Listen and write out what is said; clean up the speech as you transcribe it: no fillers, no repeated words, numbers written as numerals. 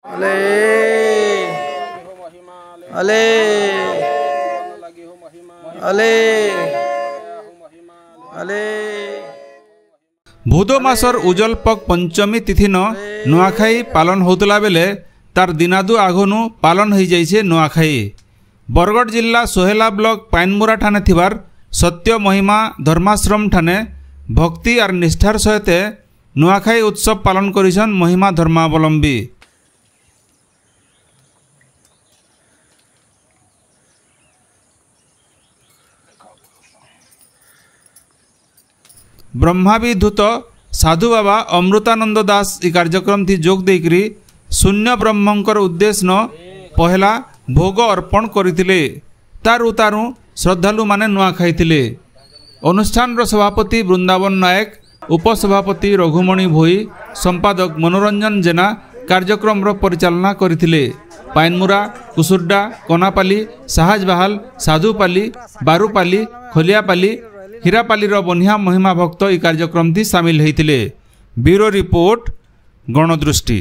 अले अले अले अले भूदो मासर उजल पक पंचमी तिथि न नुआखाई पालन होतला बेले तार दिनादु आघनु पालन हो जाइछे नुआखाई। बरगढ़ जिला सोहेला ब्लॉक पाइनमुरा ठाने थिबार सत्य महिमा धर्माश्रम ठाने भक्ति और निष्ठार सहित नुआखाई उत्सव पालन करिछन महिमा धर्मावलंबी। ब्रह्माविधूत साधु बाबा अमृतानंद दास इ कार्यक्रम थी जोग देकरी शून्य ब्रह्मंकर उद्देश्य न पहला भोग अर्पण करथिले। तारु तारु श्रद्धालु माने नुआ खाइथिले। अनुष्ठान रो सभापति वृंदावन नायक, उपसभापति रघुमणि भोई, संपादक मनोरंजन जेना कार्यक्रम रो परिचालना करथिले। पाइनमुरा, कुसुरडा, कोनापाली, साहजबहाल, साधुपाली, बारुपाली, खोलियापाली, हीरापाली रो बनिया महिमा भक्त इ कार्यक्रम थी शामिल होइथिले। Bureau report गणदृष्टि।